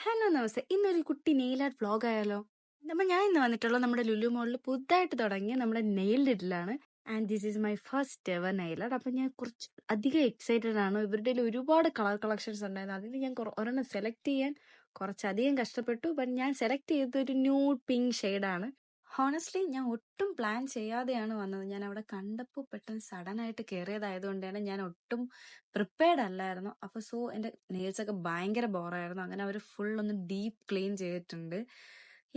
Hello നമസ്തേ. ഇന്നൊരു കുട്ടി nail art vlog ആയാലോ? ഞാൻ ഇന്ന് വന്നിട്ടുള്ളത് നമ്മുടെ ലുലു മോളിൽ പുതുതായിട്ട് തുടങ്ങിയ നമ്മുടെ നെയിൽ ലിറ്റിലാണ്. And this is my first ever nail art. അപ്പൊ ഞാൻ കുറച്ച് അധികം എക്സൈറ്റഡ് ആണ്. ഇവരുടെ കയ്യിൽ ഒരുപാട് കളർ കളക്ഷൻസ് ഉണ്ടായിരുന്നു. അതിൽ ഞാൻ ഒരെണ്ണം സെലക്ട് ചെയ്യാൻ കുറച്ചധികം കഷ്ടപ്പെട്ടു. ബട്ട് ഞാൻ സെലക്ട് ചെയ്തത് ഒരു ന്യൂഡ് പിങ്ക് ഷെയ്ഡാണ്. ഹോണസ്റ്റ്ലി ഞാൻ ഒട്ടും പ്ലാൻ ചെയ്യാതെയാണ് വന്നത്. ഞാൻ അവിടെ കണ്ടപ്പോൾ പെട്ടെന്ന് സഡൻ ആയിട്ട് കയറിയതായതുകൊണ്ടാണ്. ഞാൻ ഒട്ടും പ്രിപ്പയർഡ് അല്ലായിരുന്നു. സോ എൻ്റെ നെയിൽസ് ഒക്കെ ഭയങ്കര ബോറായിരുന്നു. അങ്ങനെ അവർ ഫുൾ ഒന്ന് ഡീപ്പ് ക്ലീൻ ചെയ്തിട്ടുണ്ട്.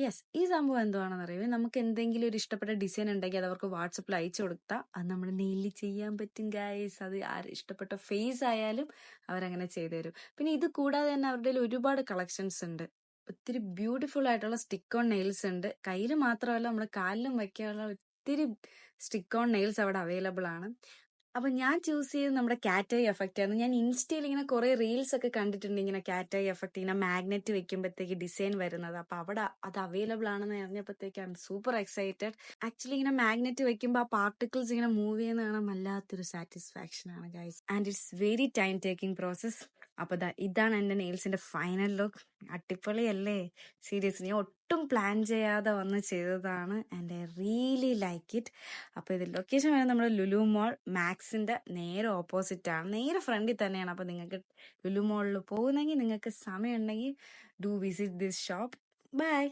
യെസ്, ഈ സംഭവം എന്തുവാണെന്ന് അറിയുമോ? നമുക്ക് എന്തെങ്കിലും ഒരു ഇഷ്ടപ്പെട്ട ഡിസൈൻ ഉണ്ടെങ്കിൽ അത് അവർക്ക് വാട്സപ്പിൽ അയച്ചു കൊടുത്താൽ അത് നമ്മൾ നെയിലിൽ ചെയ്യാൻ പറ്റും ഗൈസ്. അത് ഇഷ്ടപ്പെട്ട ഫേസ് ആയാലും അവരങ്ങനെ ചെയ്തു തരും. പിന്നെ ഇത് കൂടാതെ തന്നെ അവരുടെ കയ്യിൽ ഒരുപാട് കളക്ഷൻസ് ഉണ്ട്. ഒത്തിരി ബ്യൂട്ടിഫുൾ ആയിട്ടുള്ള സ്റ്റിക്ക് ഓൺ നെയിൽസ് ഉണ്ട്. കയ്യിൽ മാത്രമല്ല നമ്മുടെ കാലിലും വയ്ക്കാനുള്ള ഒത്തിരി സ്റ്റിക്ക് ഓൺ നെയിൽസ് അവിടെ അവൈലബിൾ ആണ്. അപ്പൊ ഞാൻ ചൂസ് ചെയ്ത് നമ്മുടെ കാറ്റ് ഐ എഫക്റ്റ് ആണ്. ഞാൻ ഇൻസ്റ്റയിൽ ഇങ്ങനെ കുറെ റീൽസ് ഒക്കെ കണ്ടിട്ടുണ്ട്, ഇങ്ങനെ കാറ്റ് ഐ എഫക്റ്റ് ഇങ്ങനെ മാഗ്നറ്റ് വെക്കുമ്പോഴത്തേക്ക് ഡിസൈൻ വരുന്നത്. അപ്പൊ അവിടെ അത് അവൈലബിൾ ആണെന്ന് അറിഞ്ഞപ്പോഴത്തേക്ക് I am super excited. Actually ഇങ്ങനെ മാഗ്നറ്റ് വെക്കുമ്പോൾ ആ പാർട്ടിക്കിൾസ് ഇങ്ങനെ മൂവ് ചെയ്യുന്ന കാണാൻ വല്ലാത്തൊരു സാറ്റിസ്ഫാക്ഷൻ ആണ് guys. And it's very time taking process. അപ്പൊ ഇതാണ് എന്റെ നെയിൽസിന്റെ ഫൈനൽ ലുക്ക്. അടിപൊളിയല്ലേ? സീരിയസ്ലി ഞാൻ ഒട്ടും പ്ലാൻ ചെയ്യാതെ വന്ന് ചെയ്തതാണ്. And I really like it. അപ്പൊ ഇത് ലൊക്കേഷൻ വരുന്നത് നമ്മുടെ ലുലു മോൾ മാക്സിന്റെ നേരെ ഓപ്പോസിറ്റ് ആണ്, നേരെ ഫ്രണ്ടിൽ തന്നെയാണ്. അപ്പൊ നിങ്ങൾക്ക് ലുലു മോളിൽ പോകുന്നെങ്കിൽ, നിങ്ങൾക്ക് സമയം ഉണ്ടെങ്കിൽ do visit this shop. By.